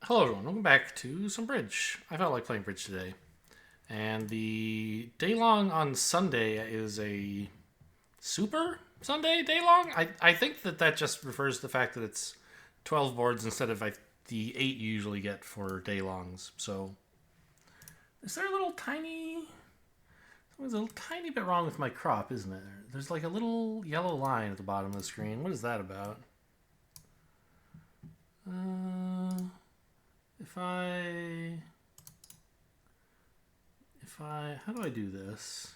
Hello everyone, welcome back to some bridge. I felt like playing bridge today. And the Daylong on Sunday is a Super Sunday Daylong? I think that just refers to the fact that it's 12 boards instead of the 8 you usually get for Daylongs. So, is there a little tiny... There's a tiny bit wrong with my crop, isn't there? There's like a little yellow line at the bottom of the screen. What is that about? Uh... If I, how do I do this?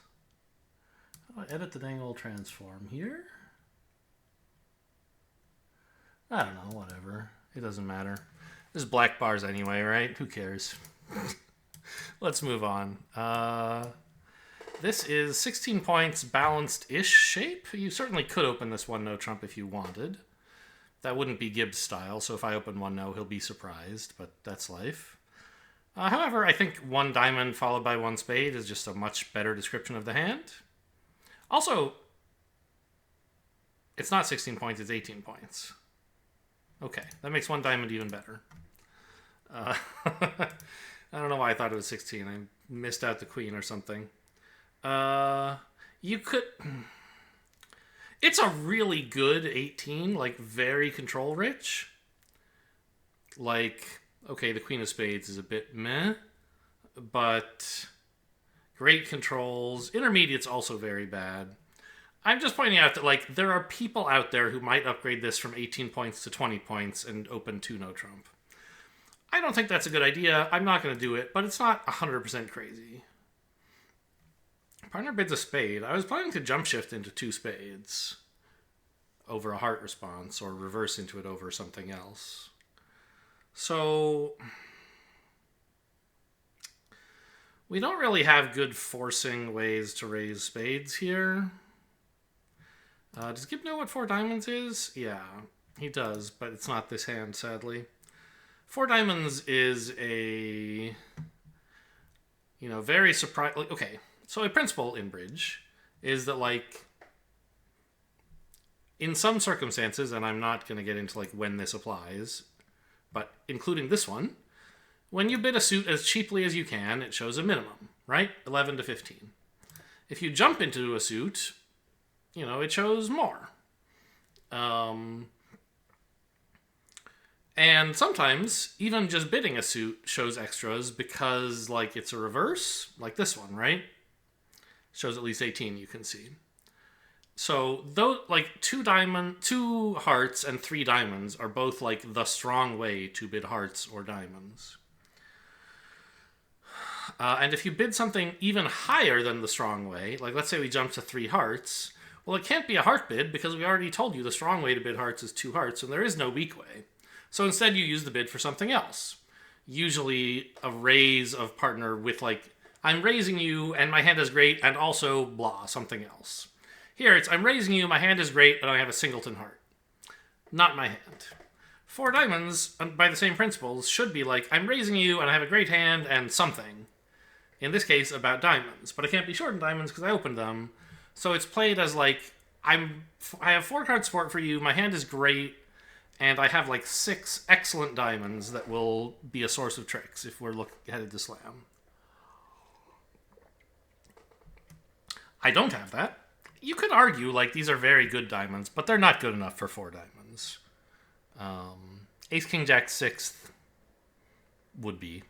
How do I edit the dang old transform here? I don't know, whatever. It doesn't matter. There's black bars anyway, right? Who cares? Let's move on. This is 16 points, balanced-ish shape. You certainly could open this one no trump if you wanted. That wouldn't be Gibbs style, so if I open one no, he'll be surprised, but that's life. However, I think one diamond followed by one spade is just a much better description of the hand. Also, it's not 16 points, it's 18 points. Okay, that makes one diamond even better. I don't know why I thought it was 16. I missed out the queen or something. You could... It's a really good 18, like very control rich. Like, okay, the queen of spades is a bit meh, but great controls. Intermediate's also very bad. I'm just pointing out that like there are people out there who might upgrade this from 18 points to 20 points and open 2 no trump. I don't think that's a good idea. I'm not going to do it, but it's not 100% crazy. Partner bids a spade. I was planning to jump shift into 2 spades over a heart response or reverse into it over something else. So we don't really have good forcing ways to raise spades here. Does Gib know what 4 diamonds is? Yeah, he does, but it's not this hand, sadly. 4 diamonds is a, very surprise. Okay, so a principle in bridge is that, like, in some circumstances, and I'm not going to get into, like, when this applies, but including this one, when you bid a suit as cheaply as you can, it shows a minimum, right? 11 to 15. If you jump into a suit, it shows more. And sometimes, even just bidding a suit shows extras because, like, it's a reverse, like this one, right? Shows at least 18, you can see. So, those, like, 2 hearts and 3 diamonds are both, like, the strong way to bid hearts or diamonds. And if you bid something even higher than the strong way, like, let's say we jump to 3 hearts, well, it can't be a heart bid because we already told you the strong way to bid hearts is 2 hearts, and there is no weak way. So instead you use the bid for something else. Usually a raise of partner with, like, I'm raising you and my hand is great and also blah, something else. Here it's I'm raising you, my hand is great, and I have a singleton heart. Not my hand. 4 diamonds, by the same principles, should be like I'm raising you and I have a great hand and something. In this case, about diamonds. But I can't be short in diamonds because I opened them. So it's played as like I have 4 card support for you, my hand is great, and I have like 6 excellent diamonds that will be a source of tricks if we're headed to slam. I don't have that. You could argue like these are very good diamonds, but they're not good enough for 4 diamonds. Ace, King, Jack, 6th would be.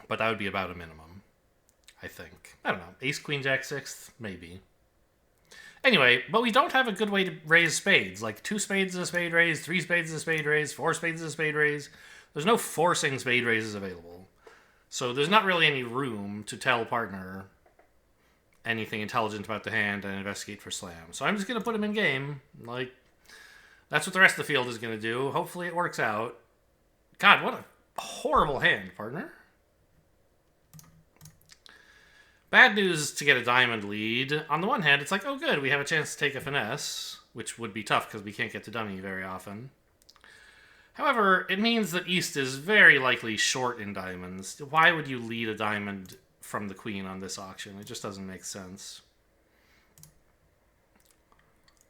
But that would be about a minimum, I think. I don't know. Ace, Queen, Jack, 6th? Maybe. Anyway, but we don't have a good way to raise spades. Like 2 spades is a spade raise, 3 spades is a spade raise, 4 spades is a spade raise. There's no forcing spade raises available. So there's not really any room to tell partner anything intelligent about the hand and investigate for slam. So I'm just going to put him in game. Like, that's what the rest of the field is going to do. Hopefully it works out. God, what a horrible hand, partner. Bad news to get a diamond lead. On the one hand, it's like, oh good, we have a chance to take a finesse, which would be tough because we can't get to dummy very often. However, it means that East is very likely short in diamonds. Why would you lead a diamond from the queen on this auction? It just doesn't make sense.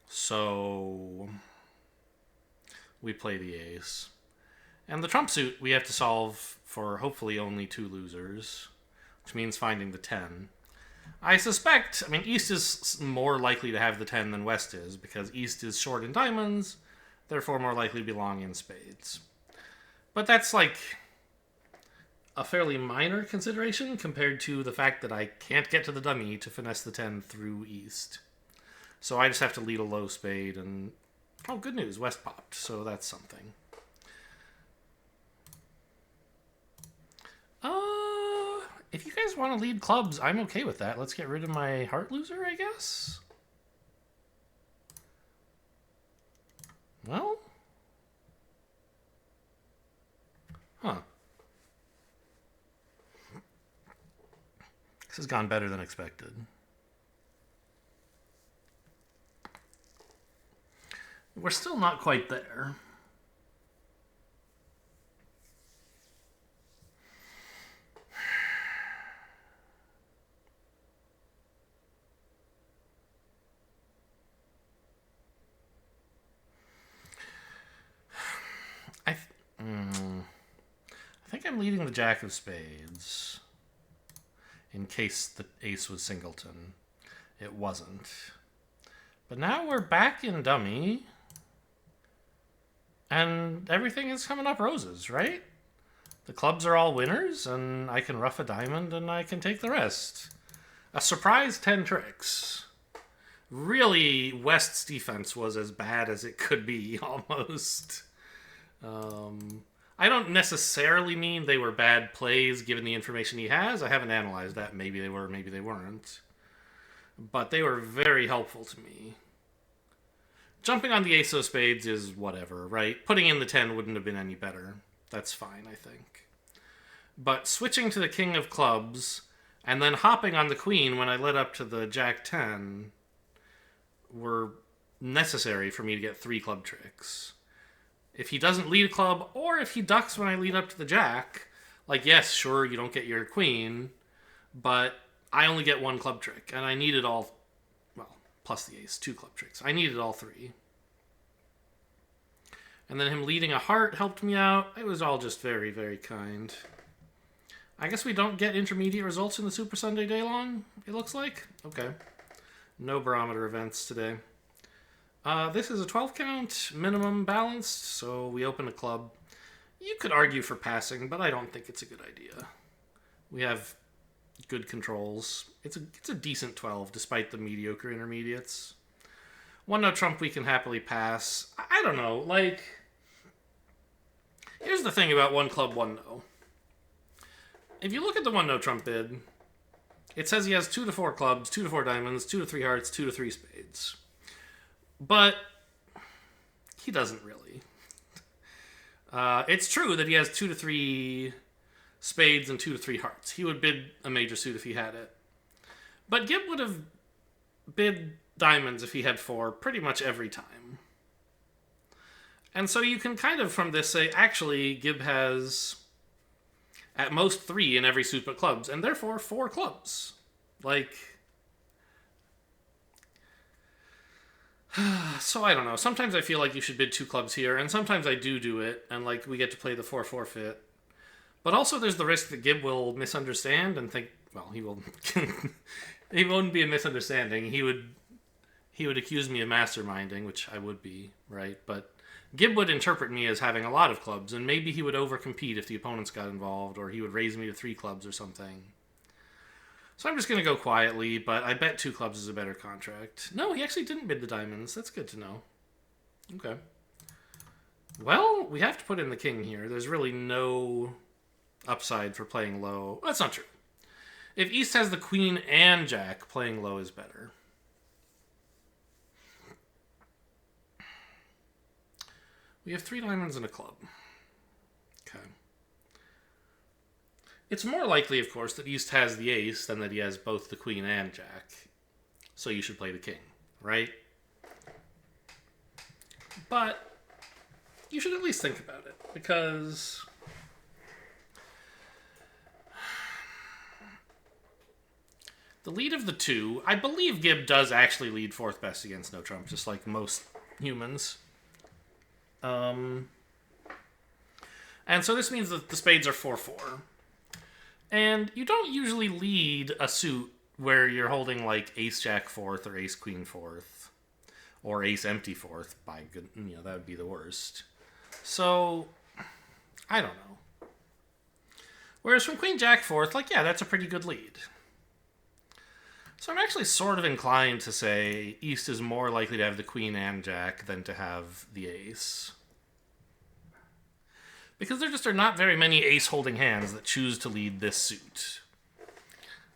So we play the ace. And the trump suit we have to solve for hopefully only 2 losers, which means finding the 10. I suspect, I mean, East is more likely to have the 10 than West is, because East is short in diamonds, therefore more likely to be long in spades. But that's like a fairly minor consideration compared to the fact that I can't get to the dummy to finesse the 10 through East. So I just have to lead a low spade, and oh, good news, West popped, so that's something. If you guys want to lead clubs, I'm okay with that. Let's get rid of my heart loser, I guess. Well. Huh. This has gone better than expected. We're still not quite there. I think I'm leading the Jack of Spades in case the ace was singleton. It wasn't. But now we're back in dummy, and everything is coming up roses, right? The clubs are all winners, and I can ruff a diamond, and I can take the rest. A surprise 10 tricks. Really, West's defense was as bad as it could be, almost. I don't necessarily mean they were bad plays given the information he has. I haven't analyzed that. Maybe they were, maybe they weren't. But they were very helpful to me. Jumping on the ace of spades is whatever, right? Putting in the 10 wouldn't have been any better. That's fine, I think. But switching to the king of clubs and then hopping on the queen when I led up to the jack 10 were necessary for me to get 3 club tricks. If he doesn't lead a club, or if he ducks when I lead up to the jack, like, yes, sure, you don't get your queen, but I only get 1 club trick, and I needed all, well, plus the ace, 2 club tricks. I needed all 3. And then him leading a heart helped me out. It was all just very, very kind. I guess we don't get intermediate results in the Super Sunday Daylong, it looks like. Okay. No barometer events today. This is a 12 count, minimum balanced, so we open a club. You could argue for passing, but I don't think it's a good idea. We have good controls. It's a decent 12, despite the mediocre intermediates. 1-no trump we can happily pass. I don't know, like, here's the thing about 1 club, 1-no. If you look at the 1-no trump bid, it says he has 2 to 4 clubs, 2 to 4 diamonds, 2 to 3 hearts, 2 to 3 spades. But he doesn't really. It's true that he has 2 to 3 spades and 2 to 3 hearts. He would bid a major suit if he had it. But Gibb would have bid diamonds if he had 4 pretty much every time. And so you can kind of from this say, actually, Gibb has at most 3 in every suit but clubs, and therefore 4 clubs. Like, so I don't know. Sometimes I feel like you should bid 2 clubs here, and sometimes I do it, and like we get to play the 4 forfeit. But also there's the risk that Gibb will misunderstand and think, well, he will. He wouldn't be a misunderstanding. He would accuse me of masterminding, which I would be, right? But Gibb would interpret me as having a lot of clubs, and maybe he would overcompete if the opponents got involved, or he would raise me to 3 clubs or something. So I'm just going to go quietly, but I bet 2 clubs is a better contract. No, he actually didn't bid the diamonds. That's good to know. Okay. Well, we have to put in the king here. There's really no upside for playing low. That's not true. If East has the queen and jack, playing low is better. We have 3 diamonds and a club. Okay. It's more likely, of course, that East has the ace than that he has both the queen and jack. So you should play the king, right? But you should at least think about it, because the lead of the 2, I believe Gibb does actually lead 4th best against no trump, just like most humans. And so this means that the spades are 4-4. And you don't usually lead a suit where you're holding like ace-jack fourth or ace-queen fourth or ace-empty fourth. By good, that would be the worst. So, I don't know. Whereas from queen-jack fourth, like, yeah, that's a pretty good lead. So I'm actually sort of inclined to say East is more likely to have the queen and jack than to have the ace. Because there just are not very many ace-holding hands that choose to lead this suit.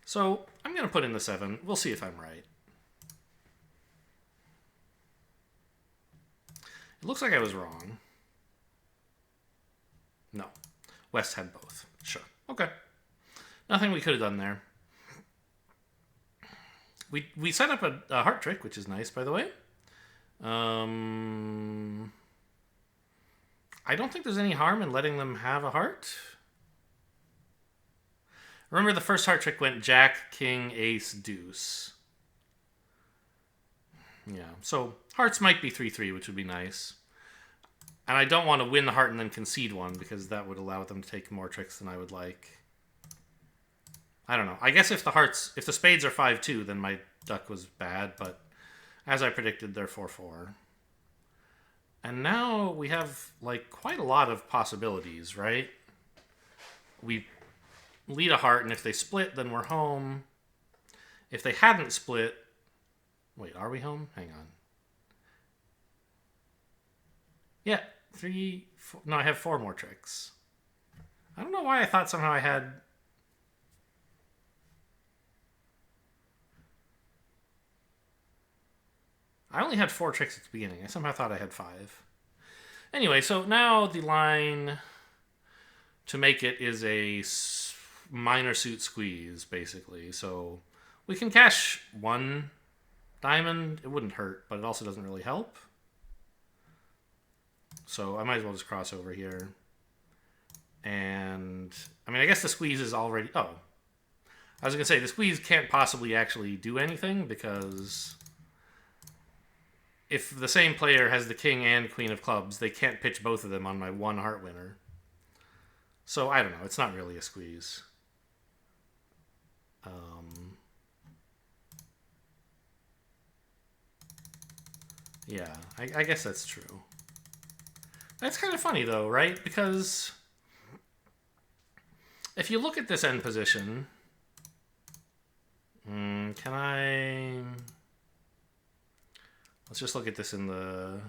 So I'm going to put in the 7. We'll see if I'm right. It looks like I was wrong. No. West had both. Sure. Okay. Nothing we could have done there. We set up a heart trick, which is nice, by the way. I don't think there's any harm in letting them have a heart. Remember, the first heart trick went jack, king, ace, deuce. Yeah, so hearts might be 3-3, which would be nice. And I don't want to win the heart and then concede one, because that would allow them to take more tricks than I would like. I don't know. I guess if the spades are 5-2, then my duck was bad, but as I predicted, they're 4-4. And now we have, like, quite a lot of possibilities, right? We lead a heart, and if they split, then we're home. If they hadn't split... Wait, are we home? Hang on. Yeah, 3, 4... No, I have 4 more tricks. I don't know why I thought somehow I had... I only had 4 tricks at the beginning. I somehow thought I had 5. Anyway, so now the line to make it is a minor suit squeeze, basically. So we can cash 1 diamond. It wouldn't hurt, but it also doesn't really help. So I might as well just cross over here. And, I mean, I guess the squeeze is already... Oh. I was going to say, the squeeze can't possibly actually do anything, because... if the same player has the king and queen of clubs, they can't pitch both of them on my 1 heart winner. So, I don't know. It's not really a squeeze. Yeah, I guess that's true. That's kind of funny, though, right? Because if you look at this end position... can I... Let's just look at this in the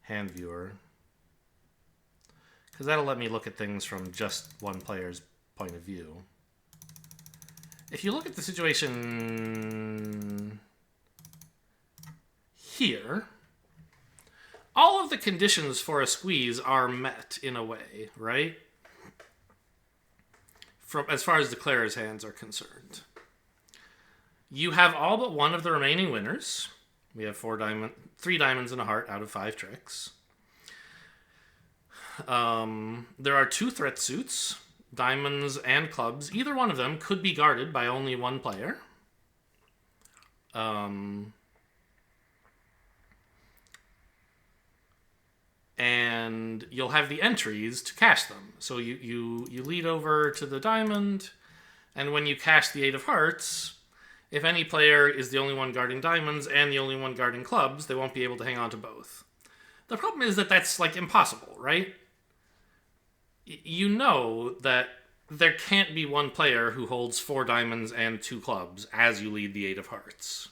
hand viewer, because that'll let me look at things from just one player's point of view. If you look at the situation here, all of the conditions for a squeeze are met in a way, right? From as far as declarer's hands are concerned. You have all but one of the remaining winners. We have 3 diamonds and a heart out of 5 tricks. There are 2 threat suits, diamonds and clubs. Either one of them could be guarded by only one player. And you'll have the entries to cash them. So you lead over to the diamond, and when you cash the 8 of hearts... if any player is the only one guarding diamonds and the only one guarding clubs, they won't be able to hang on to both. The problem is that that's, like, impossible, right? You know that there can't be one player who holds 4 diamonds and 2 clubs as you lead the 8 of hearts.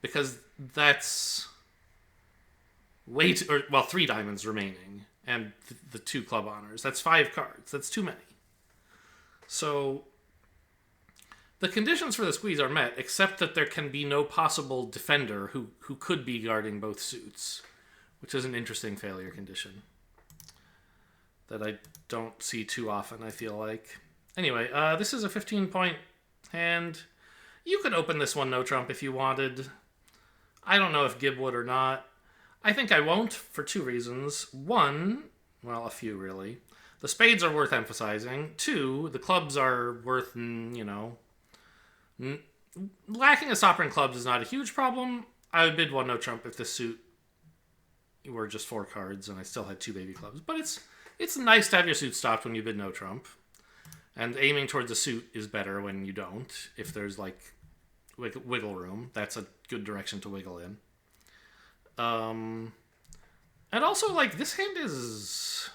Because that's way too... Or, well, 3 diamonds remaining and the 2 club honors. That's 5 cards. That's too many. So... the conditions for the squeeze are met, except that there can be no possible defender who could be guarding both suits, which is an interesting failure condition that I don't see too often, I feel like. Anyway, this is a 15-point hand. You could open this one no trump if you wanted. I don't know if Gib would or not. I think I won't for 2 reasons. 1, well, a few really. The spades are worth emphasizing. 2, the clubs are worth, lacking a stopper in clubs is not a huge problem. I would bid 1 no trump if this suit, were just 4 cards, and I still had 2 baby clubs. But it's nice to have your suit stopped when you bid no trump. And aiming towards a suit is better when you don't. If there's, like, wiggle room, that's a good direction to wiggle in. And also, like, this hand is...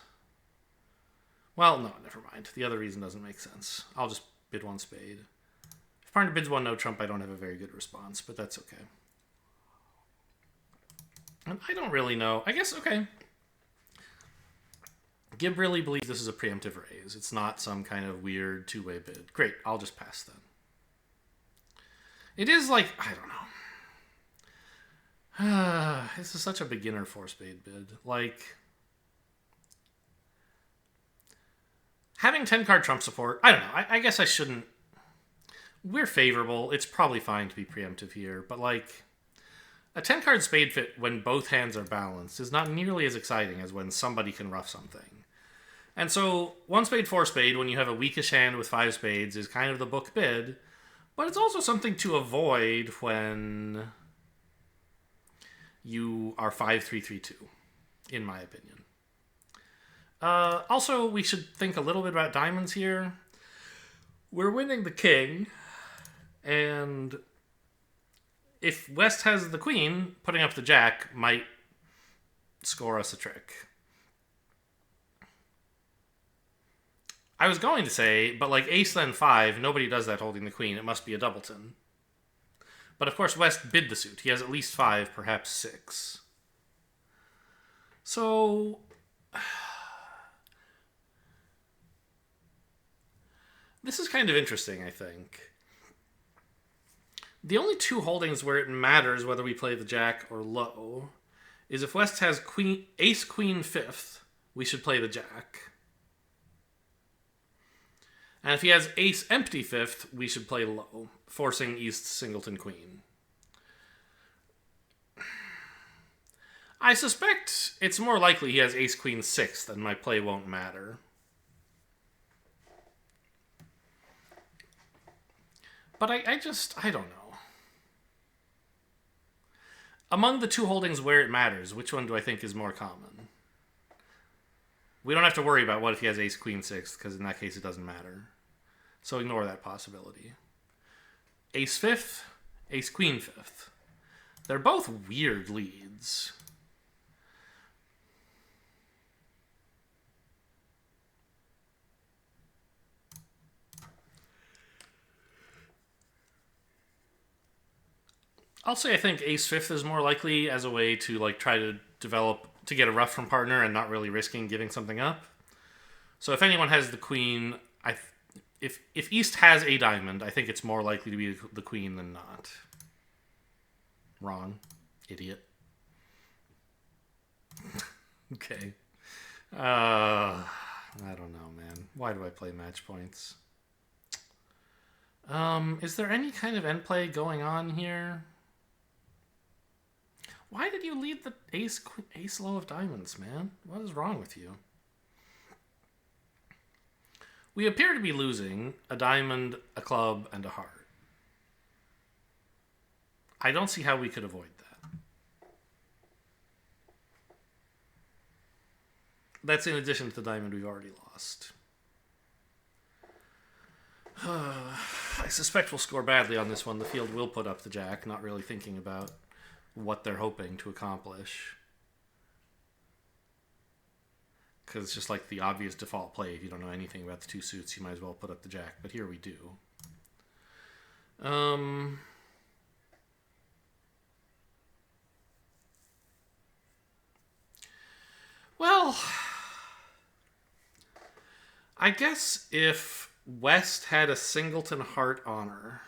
Well, no, never mind. The other reason doesn't make sense. I'll just bid 1 spade. If partner bids 1 no trump, I don't have a very good response, but that's okay. And I don't really know. I guess, okay. Gib really believes this is a preemptive raise. It's not some kind of weird 2-way bid. Great, I'll just pass then. It is like, I don't know. This is such a beginner 4-spade bid. Like, having 10-card trump support, I don't know. I guess I shouldn't. We're favorable. It's probably fine to be preemptive here, but like, a 10-card spade fit when both hands are balanced is not nearly as exciting as when somebody can ruff something. And so 1 spade, 4 spade, when you have a weakish hand with 5 spades, is kind of the book bid, but it's also something to avoid when you are 5-3-3-2, in my opinion. Also, we should think a little bit about diamonds here. We're winning the king, and if West has the queen, putting up the jack might score us a trick. I was going to say, but like ace then 5, nobody does that holding the queen. It must be a doubleton. But of course, West bid the suit. He has at least 5, perhaps 6. So this is kind of interesting, I think. The only 2 holdings where it matters whether we play the jack or low is if West has ace queen 5th, we should play the jack. And if he has ace empty 5th, we should play low, forcing East singleton queen. I suspect it's more likely he has ace queen 6th, and my play won't matter. But I don't know. Among the 2 holdings where it matters, which one do I think is more common? We don't have to worry about what if he has ace queen 6th, because in that case it doesn't matter. So ignore that possibility. Ace 5th, ace queen 5th. They're both weird leads. I'll say I think ace 5th is more likely as a way to like try to to get a ruff from partner and not really risking giving something up. So if anyone has the queen, if East has a diamond, I think it's more likely to be the queen than not. Wrong. Idiot. Okay. I don't know, man. Why do I play match points? Is there any kind of end play going on here? Why did you lead the ace low of diamonds, man? What is wrong with you? We appear to be losing a diamond, a club, and a heart. I don't see how we could avoid that. That's in addition to the diamond we've already lost. I suspect we'll score badly on this one. The field will put up the jack, not really thinking about what they're hoping to accomplish. Because it's just like the obvious default play. If you don't know anything about the 2 suits, you might as well put up the jack. But here we do. Well, I guess if West had a singleton heart honor,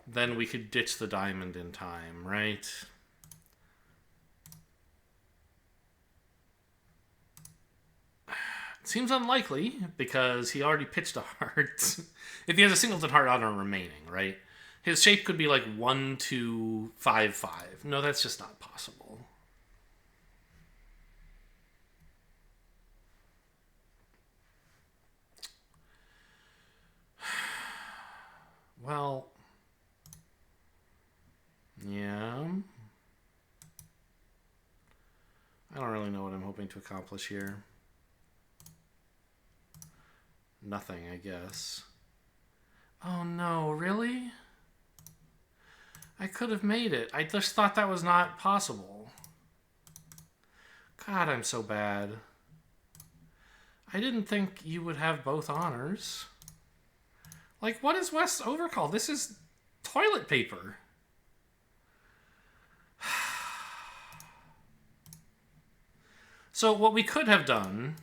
then we could ditch the diamond in time, right? Seems unlikely, because he already pitched a heart. If he has a singleton heart honor remaining, right? His shape could be like 1, 2, 5, 5. No, that's just not possible. Well, yeah. I don't really know what I'm hoping to accomplish here. Nothing, I guess. Oh no, really? I could have made it. I just thought that was not possible. God, I'm so bad. I didn't think you would have both honors. Like, what is West's overcall? This is toilet paper. So what we could have done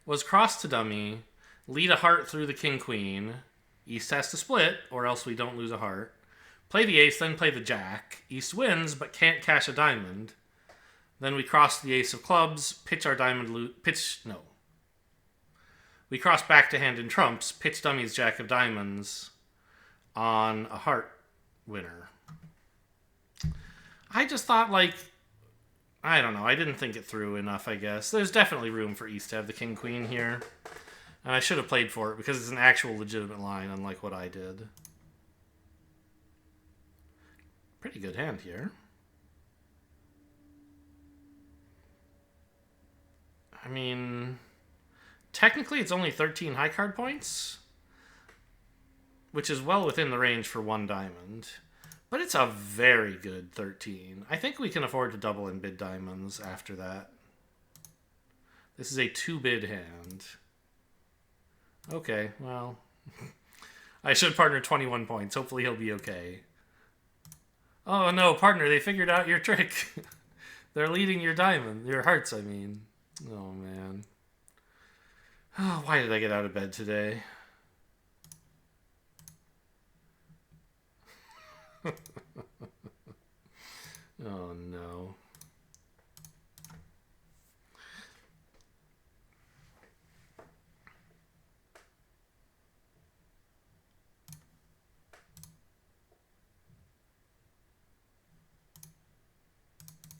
was cross to dummy, lead a heart through the king-queen. East has to split, or else we don't lose a heart. Play the ace, then play the jack. East wins, but can't cash a diamond. Then we cross the ace of clubs, pitch our diamond, we cross back to hand in trumps, pitch dummy's jack of diamonds on a heart winner. I just thought, like, I don't know. I didn't think it through enough, I guess. There's definitely room for East to have the king-queen here. And I should have played for it because it's an actual legitimate line, unlike what I did. Pretty good hand here. I mean, technically it's only 13 high card points, which is well within the range for one diamond. But it's a very good 13. I think we can afford to double in bid diamonds after that. This is a 2-bid hand. Okay, well, I should partner 21 points. Hopefully he'll be okay. Oh no, partner, they figured out your trick. They're leading your hearts, I mean. Oh man. Oh, why did I get out of bed today? Oh no.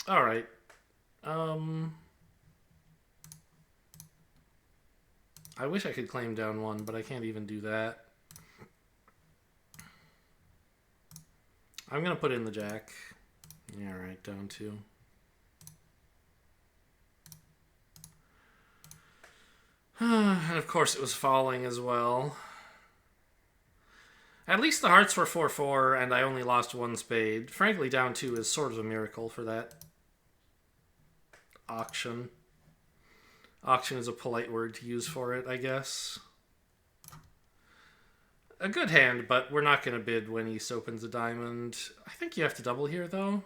All right. I wish I could claim down one, but I can't even do that. I'm going to put in the jack. Yeah, right, down 2. And of course it was falling as well. At least the hearts were 4-4 and I only lost 1 spade. Frankly, down 2 is sort of a miracle for that auction. Auction is a polite word to use for it, I guess. A good hand, but we're not going to bid when East opens a diamond. I think you have to double here, though.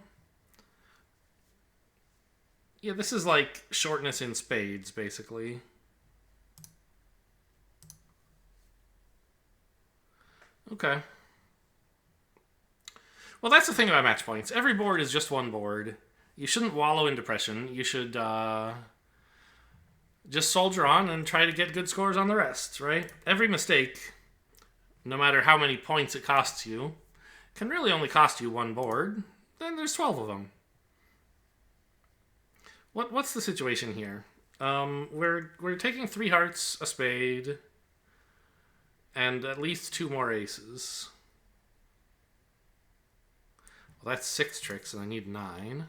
Yeah, this is like shortness in spades, basically. Okay. Well, that's the thing about match points. Every board is just one board. You shouldn't wallow in depression. You should just soldier on and try to get good scores on the rest, right? Every mistake, no matter how many points it costs you, can really only cost you one board. Then there's 12 of them. What's the situation here? We're taking 3 hearts, a spade, and at least 2 more aces. Well, that's 6 tricks, and I need 9.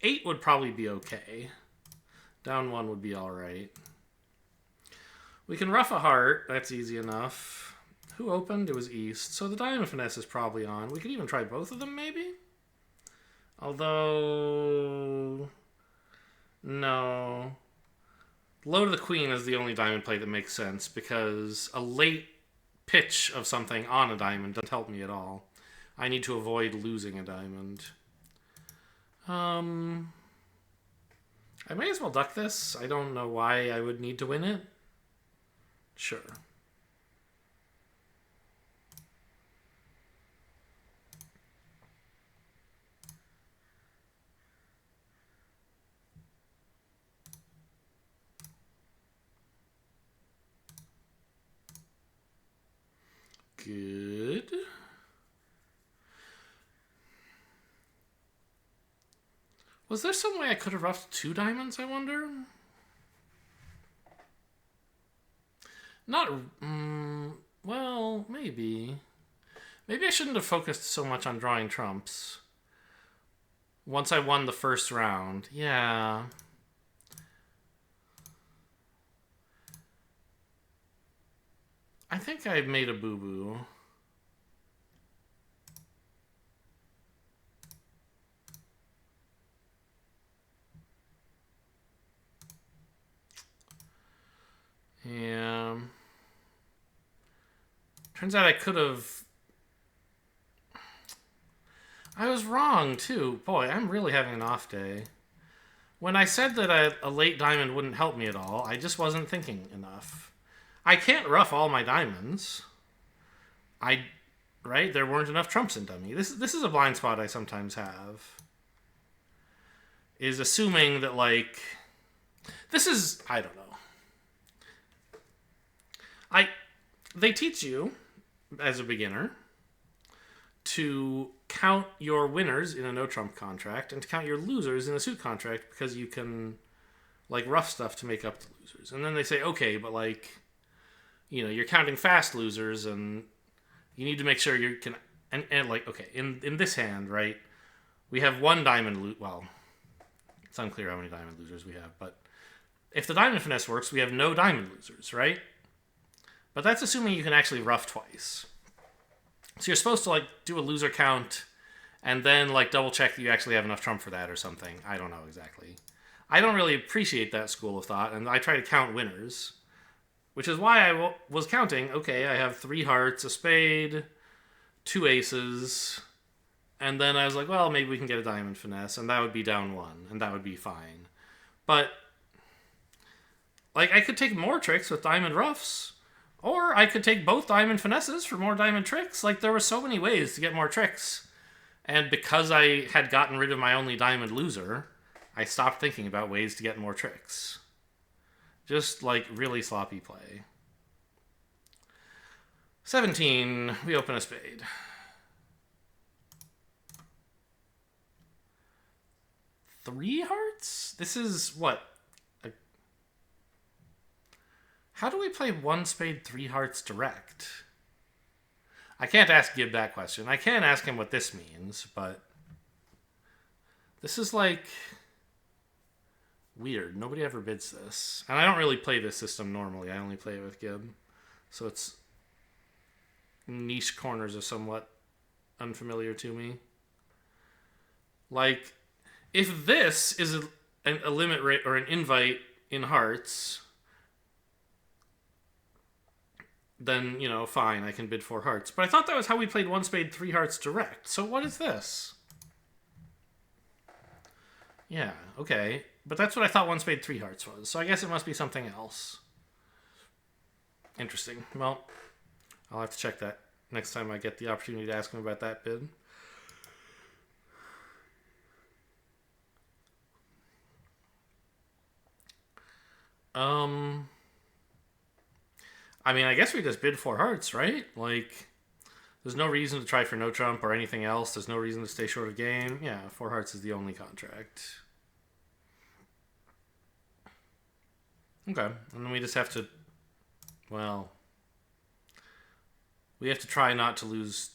8 would probably be okay. Down 1 would be all right. We can rough a heart. That's easy enough. Who opened? It was East. So the diamond finesse is probably on. We could even try both of them, maybe? Although... no. Low to the queen is the only diamond play that makes sense, because a late pitch of something on a diamond doesn't help me at all. I need to avoid losing a diamond. I may as well duck this. I don't know why I would need to win it. Sure. Good. Was there some way I could have roughed 2 diamonds, I wonder? Not... well, maybe. Maybe I shouldn't have focused so much on drawing trumps. Once I won the first round. Yeah. I think I made a boo-boo. Yeah. Turns out I could have... I was wrong, too. Boy, I'm really having an off day. When I said that a late diamond wouldn't help me at all, I just wasn't thinking enough. I can't rough all my diamonds. Right? There weren't enough trumps in dummy. This is a blind spot I sometimes have. Is assuming that, like... This is... I don't know. They teach you, as a beginner, to count your winners in a no-trump contract and to count your losers in a suit contract because you can, like, rough stuff to make up the losers. And then they say, okay, but, like, you know, you're counting fast losers and you need to make sure you can... And like, okay, in this hand, right, we have one diamond... Well, it's unclear how many diamond losers we have, but if the diamond finesse works, we have no diamond losers, right? But that's assuming you can actually rough twice. So you're supposed to, like, do a loser count and then, like, double check that you actually have enough trump for that or something. I don't know exactly. I don't really appreciate that school of thought, and I try to count winners, which is why I was counting. Okay, I have 3 hearts, a spade, 2 aces, and then I was like, well, maybe we can get a diamond finesse, and that would be down 1, and that would be fine. But, like, I could take more tricks with diamond roughs. Or I could take both diamond finesses for more diamond tricks. Like, there were so many ways to get more tricks. And because I had gotten rid of my only diamond loser, I stopped thinking about ways to get more tricks. Just, like, really sloppy play. 17, we open a spade. Three hearts? This is, what? How do we play 1 spade, 3 hearts direct? I can't ask Gib that question. I can ask him what this means, but... This is, like... weird. Nobody ever bids this. And I don't really play this system normally. I only play it with Gib. So it's... niche corners are somewhat unfamiliar to me. Like, if this is a limit rate or an invite in hearts... then, you know, fine, I can bid 4 hearts. But I thought that was how we played 1 spade, 3 hearts direct. So what is this? Yeah, okay. But that's what I thought 1 spade, 3 hearts was. So I guess it must be something else. Interesting. Well, I'll have to check that next time I get the opportunity to ask him about that bid. I mean, I guess we just bid 4 hearts, right? Like, there's no reason to try for no trump or anything else. There's no reason to stay short of game. Yeah, 4 hearts is the only contract. Okay, and then we just have to, well, we have to try not to lose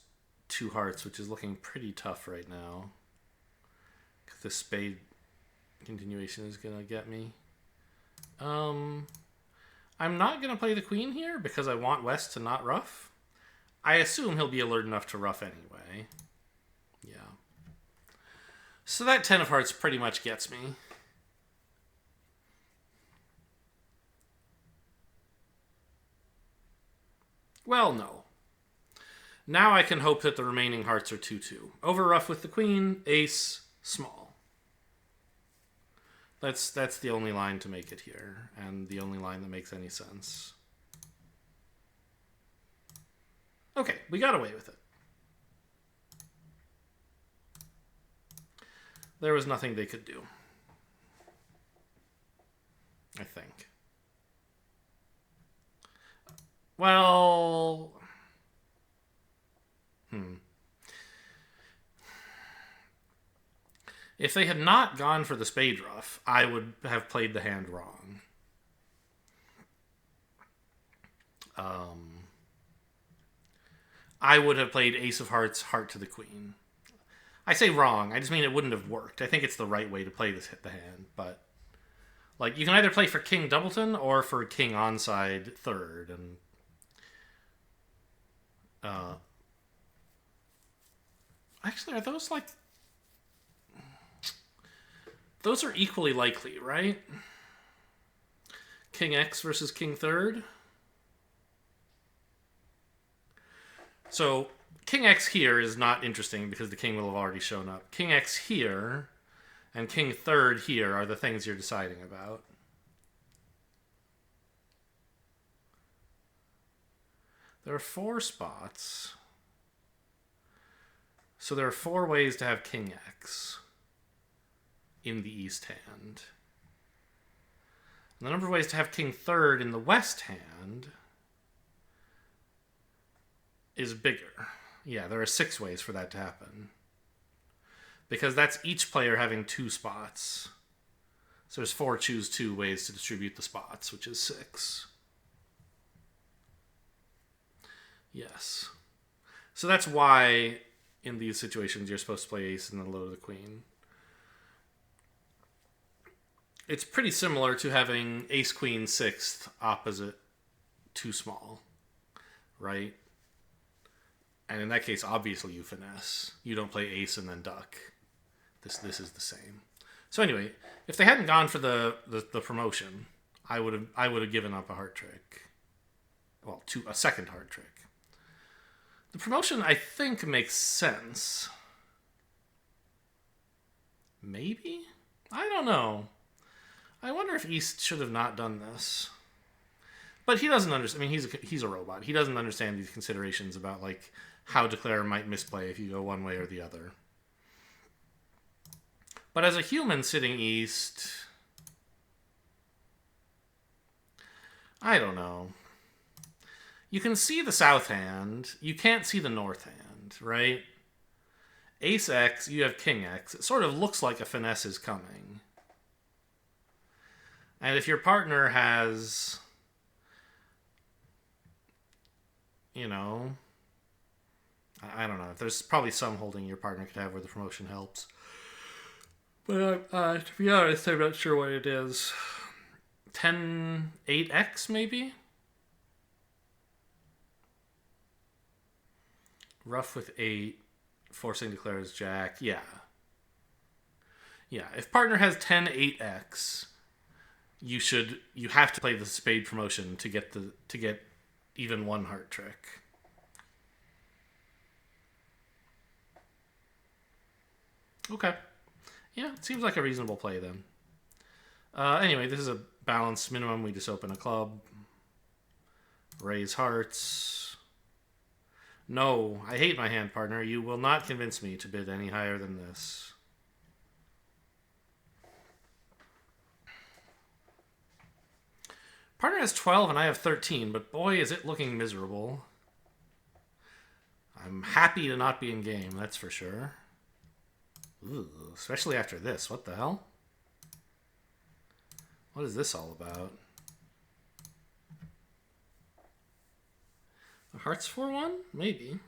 2 hearts, which is looking pretty tough right now. Because this spade continuation is going to get me. I'm not going to play the queen here because I want West to not rough. I assume he'll be alert enough to rough anyway. Yeah. So that 10 of hearts pretty much gets me. Well, no. Now I can hope that the remaining hearts are 2-2. Over rough with the queen, ace, small. That's the only line to make it here, and the only line that makes any sense. Okay, we got away with it. There was nothing they could do, I think. Well... If they had not gone for the spade ruff, I would have played the hand wrong. I would have played ace of hearts, heart to the queen. I say wrong. I just mean it wouldn't have worked. I think it's the right way to play this hit the hand, but like you can either play for king doubleton or for king onside third, and actually are those like those are equally likely, right? King X versus king third. So king X here is not interesting because the king will have already shown up. King X here and king third here are the things you're deciding about. There are 4 spots. So there are 4 ways to have king X in the east hand. And the number of ways to have king third in the west hand is bigger. Yeah, there are 6 ways for that to happen. Because that's each player having 2 spots. So there's 4 choose 2 ways to distribute the spots, which is 6. Yes. So that's why in these situations you're supposed to play ace and then low to the queen. It's pretty similar to having ace queen 6th opposite too small, right? And in that case, obviously you finesse. You don't play ace and then duck. This is the same. So anyway, if they hadn't gone for the promotion, I would have given up a heart trick. Well, a second heart trick. The promotion, I think, makes sense. Maybe? I don't know. I wonder if East should have not done this. But he doesn't understand. I mean, he's a robot. He doesn't understand these considerations about like how declare might misplay if you go one way or the other. But as a human sitting East, I don't know. You can see the south hand. You can't see the north hand, right? Ace X, you have king X. It sort of looks like a finesse is coming. And if your partner has, you know, I don't know. There's probably some holding your partner could have where the promotion helps. But to be honest, I'm not sure what it is. 10-8X maybe? Rough with 8, forcing declares jack. Yeah. Yeah, if partner has 10-8X, you have to play the spade promotion to get even one heart trick. Okay. Yeah, it seems like a reasonable play then. Anyway, this is a balanced minimum. We just open a club. Raise hearts. No, I hate my hand, partner. You will not convince me to bid any higher than this. Partner has 12 and I have 13, but boy, is it looking miserable. I'm happy to not be in game, that's for sure. Ooh, especially after this. What the hell? What is this all about? A hearts 4-1? Maybe.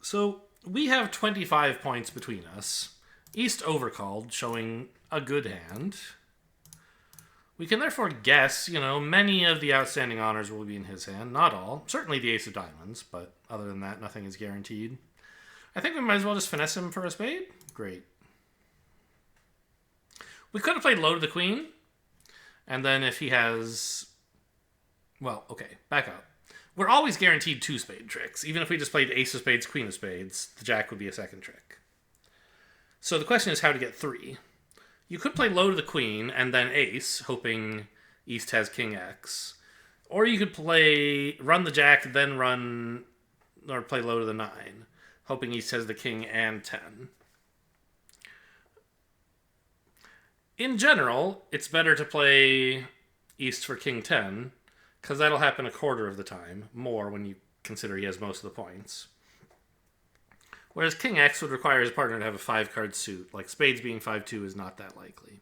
So we have 25 points between us. East overcalled, showing a good hand. We can therefore guess, many of the outstanding honors will be in his hand. Not all. Certainly the ace of diamonds, but other than that, nothing is guaranteed. I think we might as well just finesse him for a spade. Great. We could have played low to the queen. And then if he has... Well, okay, back up. We're always guaranteed 2 spade tricks. Even if we just played ace of spades, queen of spades, the jack would be a second trick. So the question is how to get 3. You could play low to the queen and then ace, hoping East has king X. Or you could run the jack, then play low to the 9, hoping East has the king and 10. In general, it's better to play East for king 10, because that'll happen a quarter of the time, more when you consider he has most of the points. Whereas king X would require his partner to have a 5-card suit. Like spades being 5-2 is not that likely.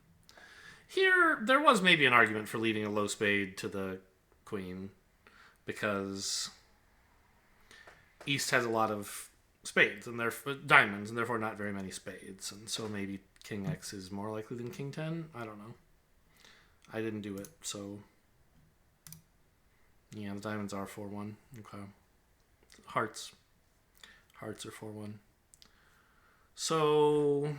Here, there was maybe an argument for leading a low spade to the queen, because East has a lot of spades and therefore diamonds, and therefore not very many spades, and so maybe King X is more likely than King 10. I don't know. I didn't do it, so yeah, the diamonds are 4-1. Okay, hearts are 4-1. So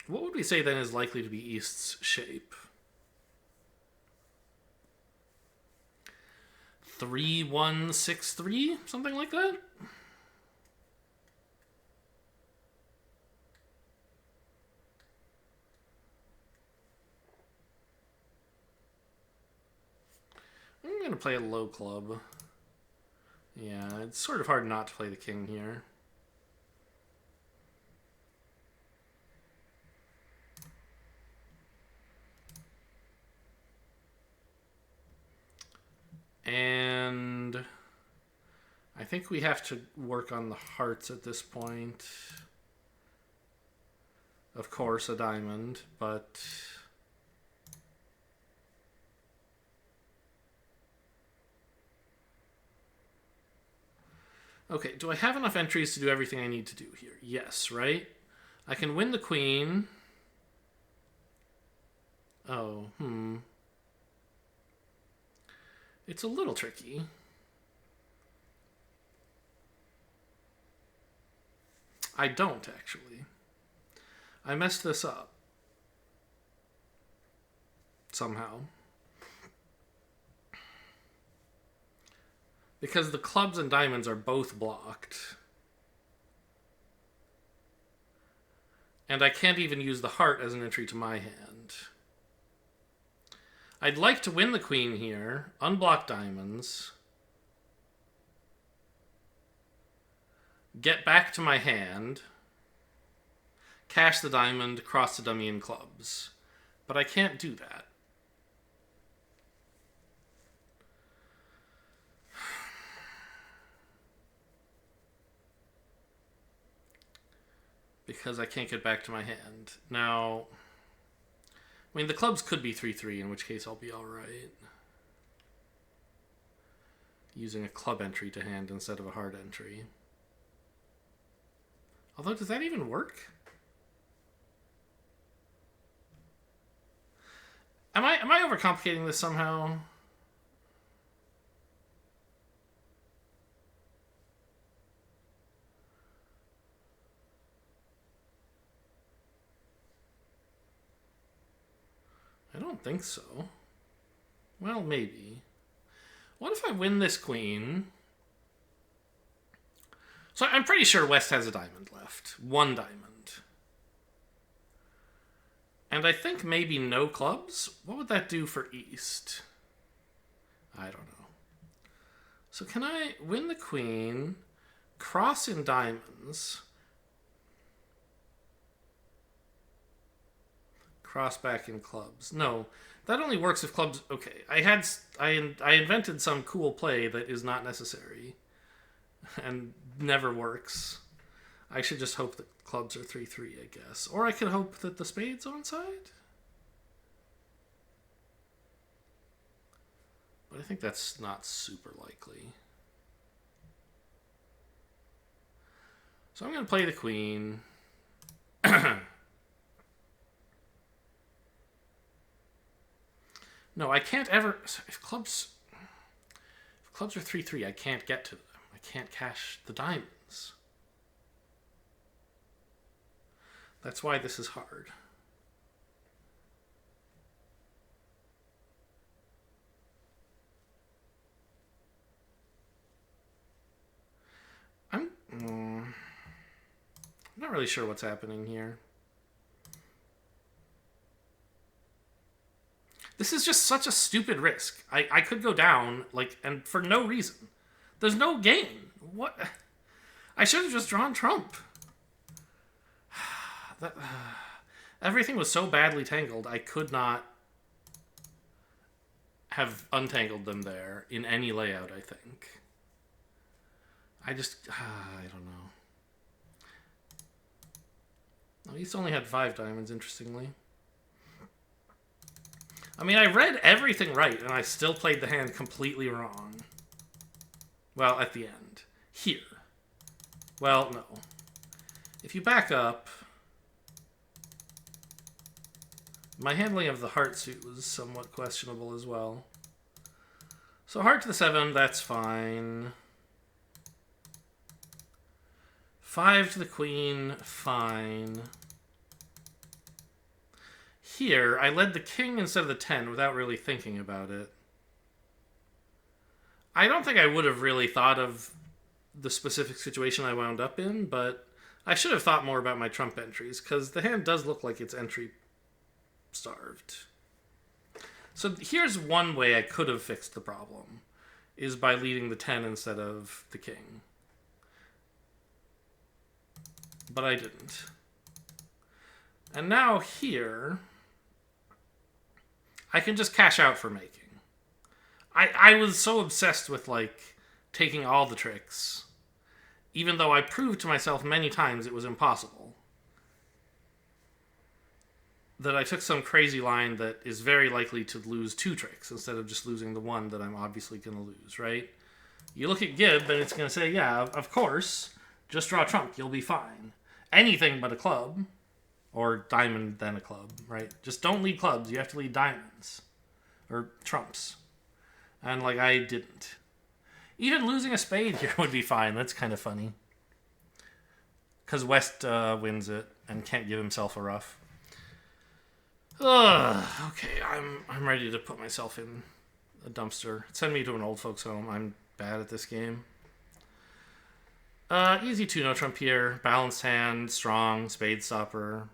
what would we say then is likely to be East's shape? 3-1-6-3, something like that. I'm going to play a low club. Yeah, it's sort of hard not to play the king here. And I think we have to work on the hearts at this point. Of course, a diamond, but okay, do I have enough entries to do everything I need to do here? Yes, right? I can win the queen. Oh, It's a little tricky. I don't, actually. I messed this up. Somehow. Because the clubs and diamonds are both blocked. And I can't even use the heart as an entry to my hand. I'd like to win the queen here, unblock diamonds, get back to my hand, cash the diamond, cross the dummy in clubs. But I can't do that. Because I can't get back to my hand. Now, I mean, the clubs could be 3-3, in which case I'll be alright. Using a club entry to hand instead of a heart entry. Although, does that even work? Am I overcomplicating this somehow? I don't think so. Well, maybe. What if I win this queen? So I'm pretty sure West has a diamond left. One diamond. And I think maybe no clubs? What would that do for East? I don't know. So can I win the queen, cross in diamonds, cross back in clubs? No, that only works if clubs... Okay, I invented some cool play that is not necessary and never works. I should just hope that clubs are 3-3, I guess. Or I could hope that the spade's onside. But I think that's not super likely. So I'm going to play the queen. No, I can't ever... If clubs are 3-3, I can't get to them. I can't cash the diamonds. That's why this is hard. I'm not really sure what's happening here. This is just such a stupid risk. I could go down, like, and for no reason. There's no gain. What? I should have just drawn Trump. Everything was so badly tangled, I could not have untangled them there in any layout, I think. I don't know. Well, he's only had 5 diamonds, interestingly. I mean, I read everything right, and I still played the hand completely wrong. Well, at the end. Here. Well, no. If you back up, my handling of the heart suit was somewhat questionable as well. So heart to the 7, that's fine. 5 to the queen, fine. Here, I led the king instead of the 10 without really thinking about it. I don't think I would have really thought of the specific situation I wound up in, but I should have thought more about my trump entries, because the hand does look like it's entry starved. So here's one way I could have fixed the problem, is by leading the 10 instead of the king. But I didn't. And now here, I can just cash out for making. I was so obsessed with, like, taking all the tricks, even though I proved to myself many times it was impossible, that I took some crazy line that is very likely to lose 2 tricks instead of just losing the one that I'm obviously going to lose, right? You look at Gib, and it's going to say, yeah, of course, just draw trump, you'll be fine. Anything but a club, or diamond then a club, right? Just don't lead clubs, you have to lead diamonds, or trumps. And, like, I didn't. Even losing a spade here would be fine. That's kind of funny. Because West wins it and can't give himself a ruff. Okay, I'm ready to put myself in a dumpster. Send me to an old folks home. I'm bad at this game. Easy 2-no trump here. Balanced hand, strong, spade stopper.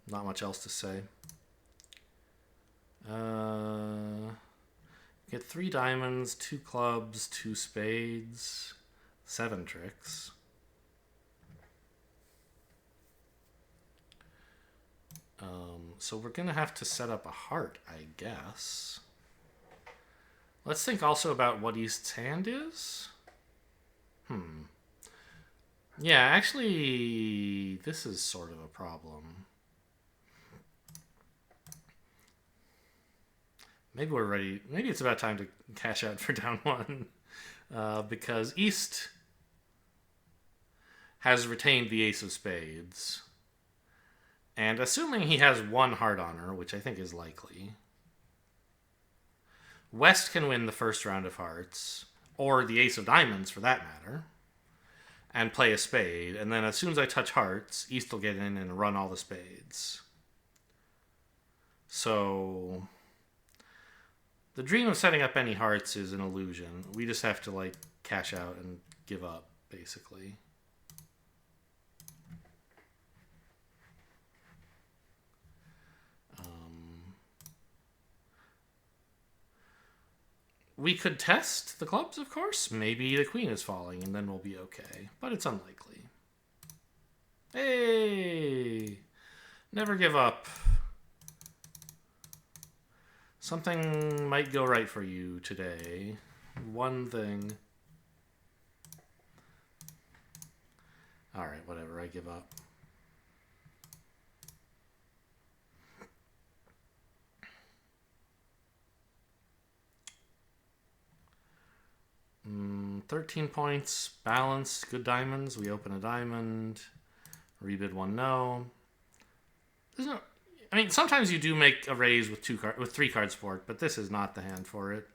Not much else to say. Get 3 diamonds, 2 clubs, 2 spades, 7 tricks. So we're going to have to set up a heart, I guess. Let's think also about what East's hand is. Yeah, actually, this is sort of a problem. Maybe we're ready. Maybe it's about time to cash out for down 1. Because East has retained the ace of spades. And assuming he has 1 heart honor, which I think is likely, West can win the first round of hearts, or the ace of diamonds for that matter, and play a spade. And then as soon as I touch hearts, East will get in and run all the spades. So the dream of setting up any hearts is an illusion. We just have to, like, cash out and give up, basically. We could test the clubs, of course. Maybe the queen is falling, and then we'll be okay. But it's unlikely. Hey! Never give up. Something might go right for you today. One thing. Alright, whatever. I give up. Mm, 13 points. Balanced. Good diamonds. We open a diamond. Rebid 1 no. There's no... I mean, sometimes you do make a raise with 3 card support, but this is not the hand for it.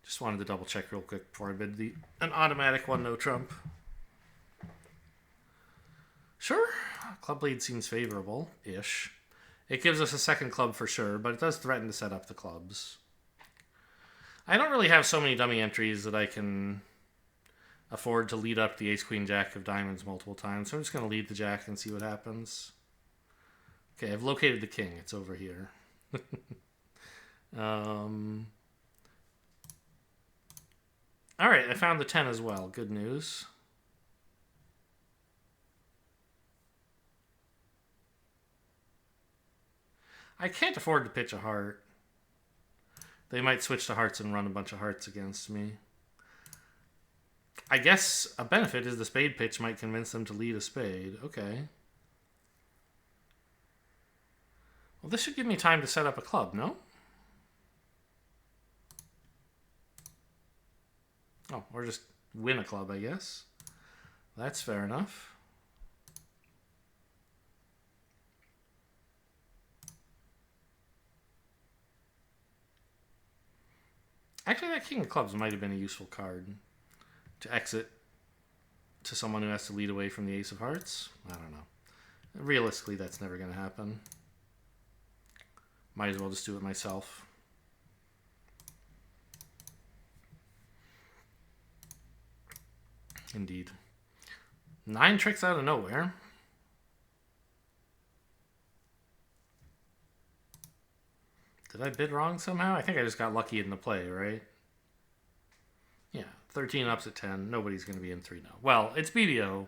Just wanted to double check real quick before I bid an automatic 1-no trump. Sure, club lead seems favorable-ish. It gives us a second club for sure, but it does threaten to set up the clubs. I don't really have so many dummy entries that I can afford to lead up the ace-queen-jack of diamonds multiple times, so I'm just going to lead the jack and see what happens. Okay, I've located the king. It's over here. All right, I found the 10 as well. Good news. I can't afford to pitch a heart. They might switch to hearts and run a bunch of hearts against me. I guess a benefit is the spade pitch might convince them to lead a spade. Okay. Well, this should give me time to set up a club, no? Oh, or just win a club, I guess. That's fair enough. Actually, that king of clubs might have been a useful card to exit to someone who has to lead away from the ace of hearts. I don't know. Realistically, that's never going to happen. Might as well just do it myself. Indeed. 9 tricks out of nowhere. Did I bid wrong somehow? I think I just got lucky in the play, right? Yeah, 13 ups at 10. Nobody's going to be in 3 now. Well, it's BBO.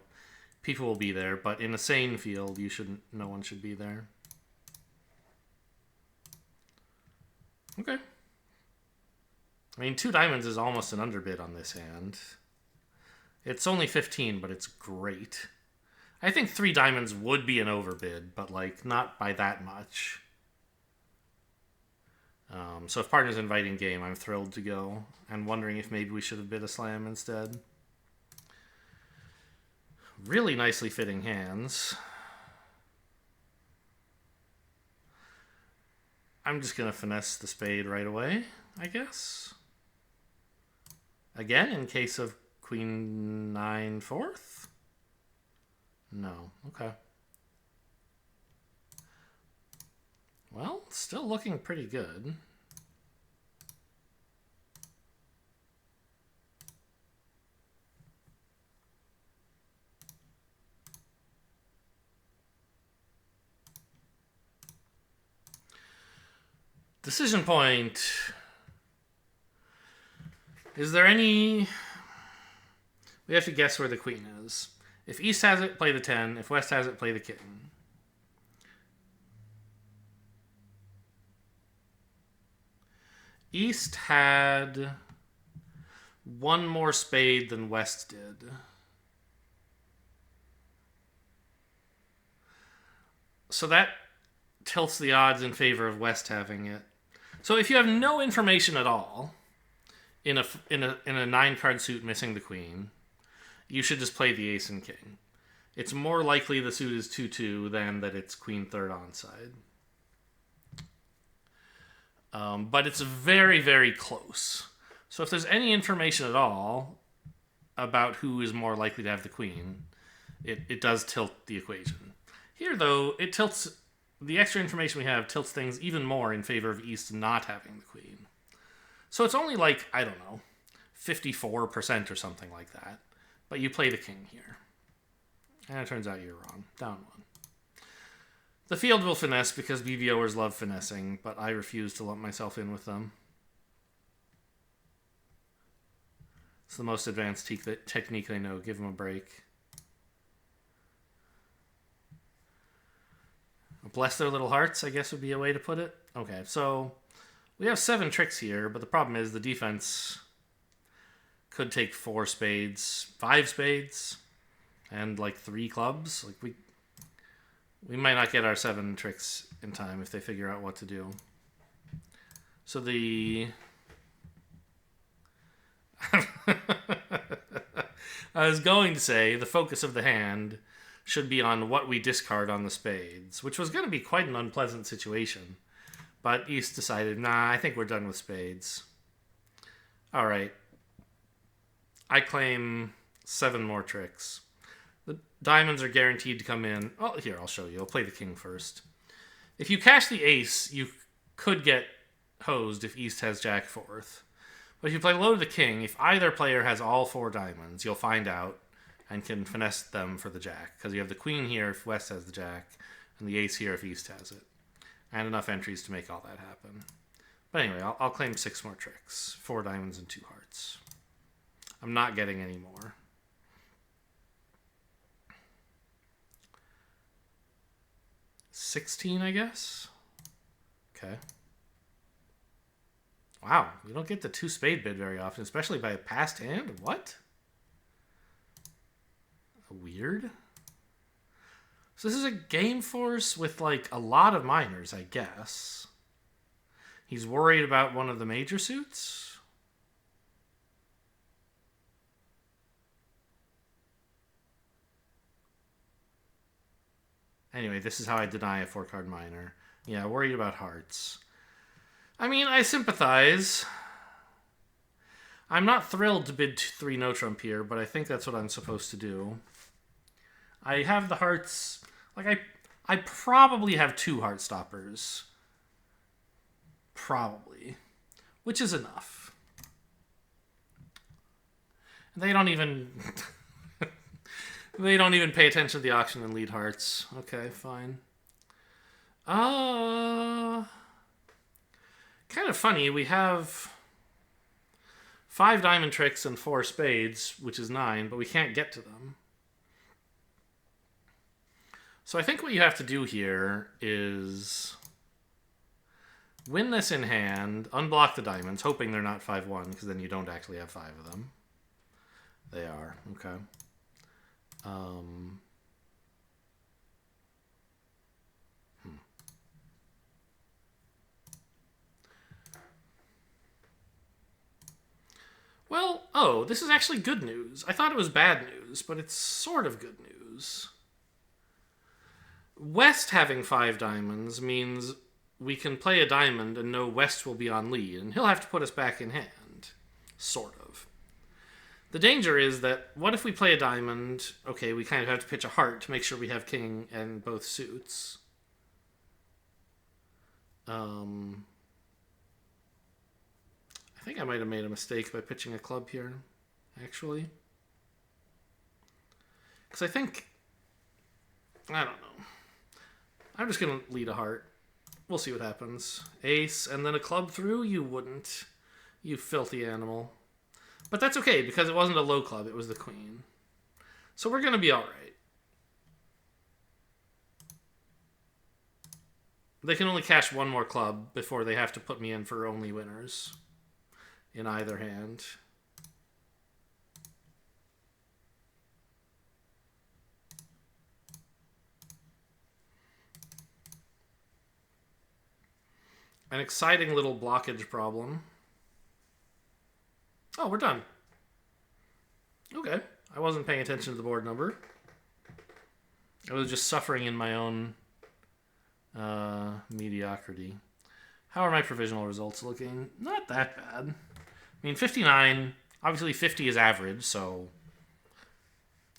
People will be there, but in a sane field, no one should be there. Okay. I mean, 2 diamonds is almost an underbid on this hand. It's only 15, but it's great. I think 3 diamonds would be an overbid, but like not by that much. So if partner's inviting game, I'm thrilled to go. And wondering if maybe we should have bid a slam instead. Really nicely fitting hands. I'm just going to finesse the spade right away, I guess. Again, in case of Queen 9 4th? No. Okay. Well, still looking pretty good. Decision point. Is there any... We have to guess where the queen is. If East has it, play the 10. If West has it, play the king. East had 1 more spade than West did. So that tilts the odds in favor of West having it. So if you have no information at all in a 9-card suit missing the queen, you should just play the ace and king. It's more likely the suit is 2-2 than that it's queen 3rd onside. But it's very, very close. So if there's any information at all about who is more likely to have the queen, it does tilt the equation. Here, though, it tilts... The extra information we have tilts things even more in favor of East not having the queen. So it's only like, I don't know, 54% or something like that. But you play the king here. And it turns out you're wrong. Down 1. The field will finesse because BBOers love finessing, but I refuse to lump myself in with them. It's the most advanced technique they know. Give them a break. Bless their little hearts, I guess would be a way to put it. Okay, so we have 7 tricks here, but the problem is the defense could take 4 spades, 5 spades, and like 3 clubs. Like we might not get our 7 tricks in time if they figure out what to do. So the... I was going to say the focus of the hand should be on what we discard on the spades, which was going to be quite an unpleasant situation. But East decided, nah, I think we're done with spades. All right. I claim 7 more tricks. The diamonds are guaranteed to come in. Oh, here, I'll show you. I'll play the king first. If you cash the ace, you could get hosed if East has jack 4th. But if you play low to the king, if either player has all 4 diamonds, you'll find out and can finesse them for the jack. Because you have the queen here if West has the jack, and the ace here if East has it. And enough entries to make all that happen. But anyway, I'll claim 6 more tricks. 4 diamonds and 2 hearts. I'm not getting any more. $16, I guess? Okay. Wow, you don't get the 2 spade bid very often, especially by a passed hand? What? Weird. So this is a game force with like a lot of minors, I guess. He's worried about one of the major suits? Anyway, this is how I deny a 4-card minor. Yeah, worried about hearts. I mean, I sympathize. I'm not thrilled to bid 3 no trump here, but I think that's what I'm supposed to do. I have the hearts... Like, I probably have 2 heart stoppers. Probably. Which is enough. They don't even... they don't even pay attention to the auction and lead hearts. Okay, fine. Kind of funny, we have 5 diamond tricks and 4 spades, which is 9, but we can't get to them. So I think what you have to do here is win this in hand, unblock the diamonds, hoping they're not 5-1, because then you don't actually have 5 of them. They are, okay. Well, oh, this is actually good news. I thought it was bad news, but it's sort of good news. West having 5 diamonds means we can play a diamond and know West will be on lead, and he'll have to put us back in hand. Sort of. The danger is that, what if we play a diamond? Okay, we kind of have to pitch a heart to make sure we have king and both suits. I think I might have made a mistake by pitching a club here, actually. Because I think... I don't know. I'm just going to lead a heart. We'll see what happens. Ace, and then a club through? You wouldn't. You filthy animal. But that's okay, because it wasn't a low club, it was the queen. So we're going to be alright. They can only cash 1 more club before they have to put me in for only winners. In either hand. An exciting little blockage problem. Oh, we're done. Okay. I wasn't paying attention to the board number. I was just suffering in my own mediocrity. How are my provisional results looking? Not that bad. I mean, 59, obviously 50 is average, so,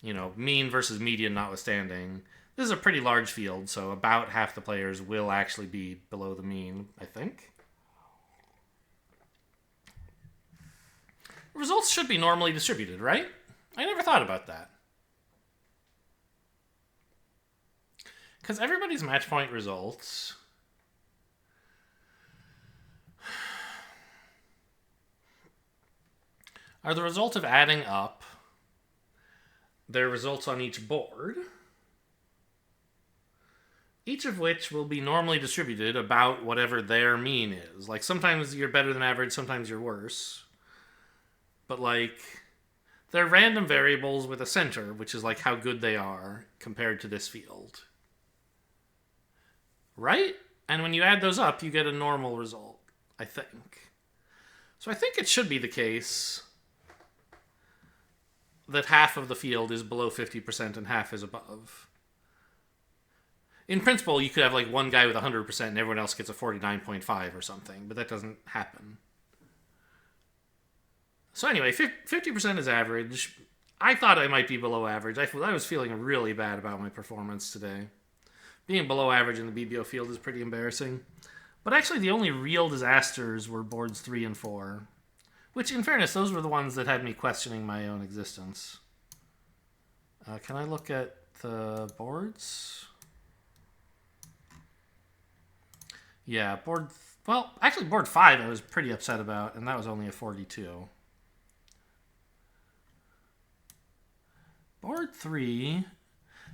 you know, mean versus median notwithstanding. This is a pretty large field, so about half the players will actually be below the mean, I think. Results should be normally distributed, right? I never thought about that. Because everybody's match point results... are the result of adding up their results on each board, each of which will be normally distributed about whatever their mean is. Like, sometimes you're better than average, sometimes you're worse. But, like, they're random variables with a center, which is, like, how good they are compared to this field. Right? And when you add those up, you get a normal result, I think. So I think it should be the case that half of the field is below 50% and half is above. In principle, you could have like one guy with 100% and everyone else gets a 49.5 or something, but that doesn't happen. So anyway, 50% is average. I thought I might be below average. I was feeling really bad about my performance today. Being below average in the BBO field is pretty embarrassing. But actually, the only real disasters were boards 3 and 4. Which, in fairness, those were the ones that had me questioning my own existence. Can I look at the boards? Yeah, board... well, actually, board 5 I was pretty upset about, and that was only a 42. Board 3...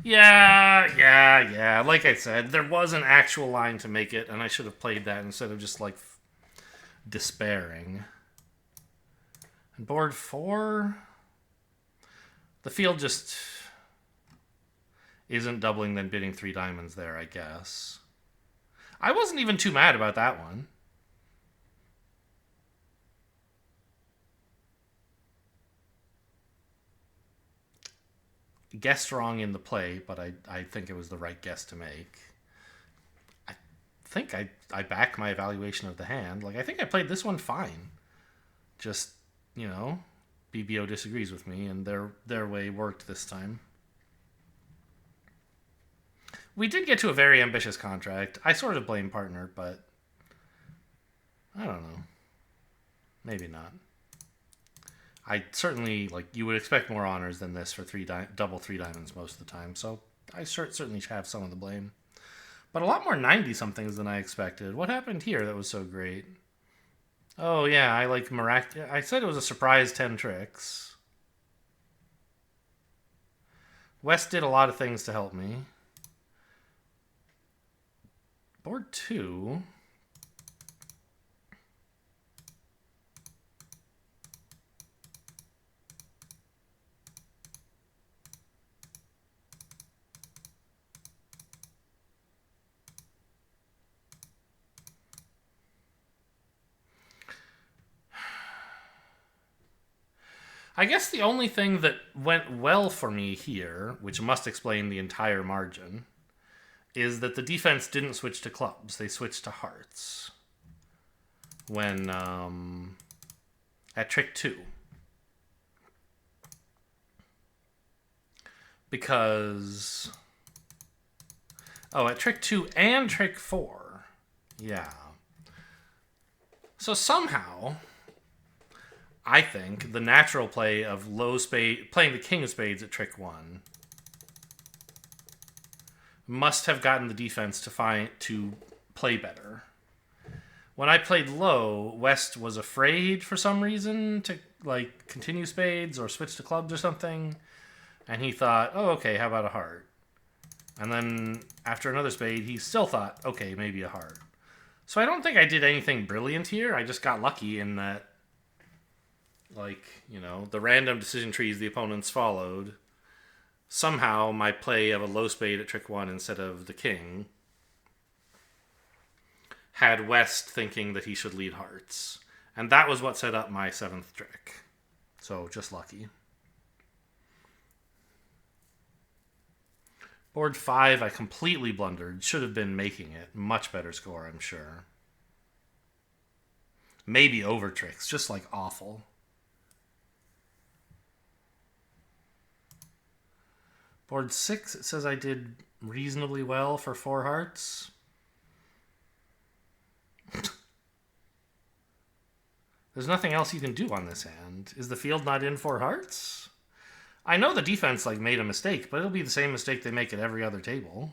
Yeah. Like I said, there was an actual line to make it, and I should have played that instead of just, like, despairing. And board 4, the field just isn't doubling then bidding 3 diamonds there, I guess. I wasn't even too mad about that one. guessed wrong in the play, but I think it was the right guess to make. I think I back my evaluation of the hand. Like, I think I played this one fine. Just, BBO disagrees with me, and their way worked this time. We did get to a very ambitious contract. I sort of blame partner, but I don't know. Maybe not. I certainly, you would expect more honors than this for double three diamonds most of the time, so I certainly have some of the blame. But a lot more 90-somethings than I expected. What happened here that was so great? Oh, yeah, I said it was a surprise 10 tricks. West did a lot of things to help me. Board 2... I guess the only thing that went well for me here, which must explain the entire margin, is that the defense didn't switch to clubs. They switched to hearts. When, at trick 2. Because... Oh, at trick 2 and trick 4. Yeah. So somehow, I think the natural play of low spade, playing the king of spades at trick 1, must have gotten the defense to play better. When I played low, West was afraid for some reason to continue spades or switch to clubs or something, and he thought, oh, okay, how about a heart? And then after another spade, he still thought, okay, maybe a heart. So I don't think I did anything brilliant here. I just got lucky in that, the random decision trees the opponents followed. Somehow my play of a low spade at trick 1 instead of the king had West thinking that he should lead hearts. And that was what set up my 7th trick. So just lucky. Board 5, I completely blundered. Should have been making it. Much better score, I'm sure. Maybe over tricks. Just awful. Board 6, it says I did reasonably well for 4 hearts. There's nothing else you can do on this hand. Is the field not in 4 hearts? I know the defense made a mistake, but it'll be the same mistake they make at every other table.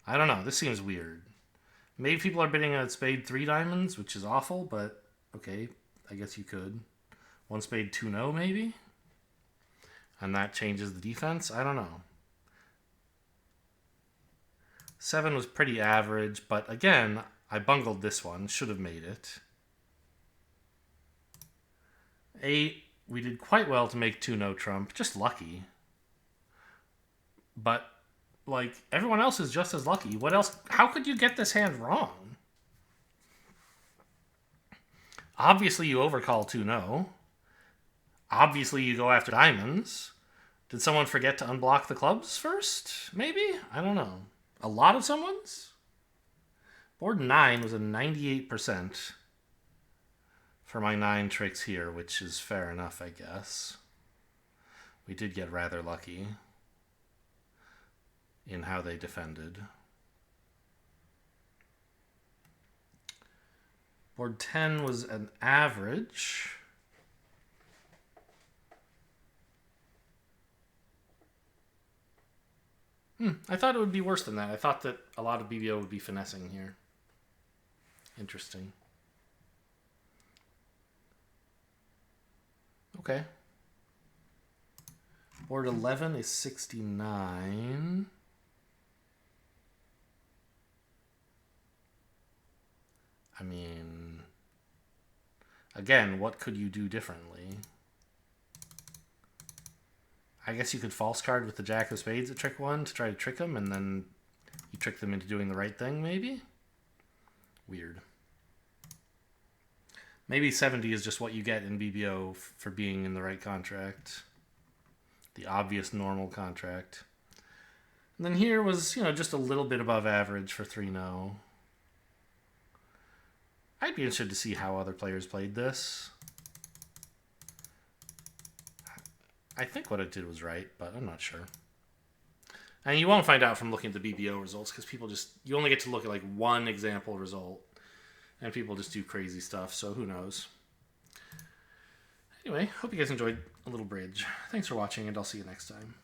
I don't know. This seems weird. Maybe people are bidding at spade 3 diamonds, which is awful, but okay, I guess you could. 1 spade 2 no, maybe? And that changes the defense? I don't know. 7 was pretty average, but again, I bungled this one. Should have made it. 8, we did quite well to make 2 no trump. Just lucky. But, everyone else is just as lucky. What else? How could you get this hand wrong? Obviously, you overcall 2 no. Obviously, you go after diamonds. Did someone forget to unblock the clubs first? Maybe? I don't know. A lot of someone's? Board 9 was a 98% for my 9 tricks here, which is fair enough, I guess. We did get rather lucky in how they defended. Board 10 was an average. I thought it would be worse than that. I thought that a lot of BBO would be finessing here. Interesting. Okay. Board 11 is 69. I mean, again, what could you do differently? I guess you could false card with the Jack of Spades at trick 1 to try to trick them, and then you trick them into doing the right thing, maybe? Weird. Maybe 70 is just what you get in BBO for being in the right contract. The obvious normal contract. And then here was, just a little bit above average for 3-0. I'd be interested to see how other players played this. I think what it did was right, but I'm not sure. And you won't find out from looking at the BBO results because you only get to look at like one example result. And people just do crazy stuff, so who knows. Anyway, hope you guys enjoyed a little bridge. Thanks for watching, and I'll see you next time.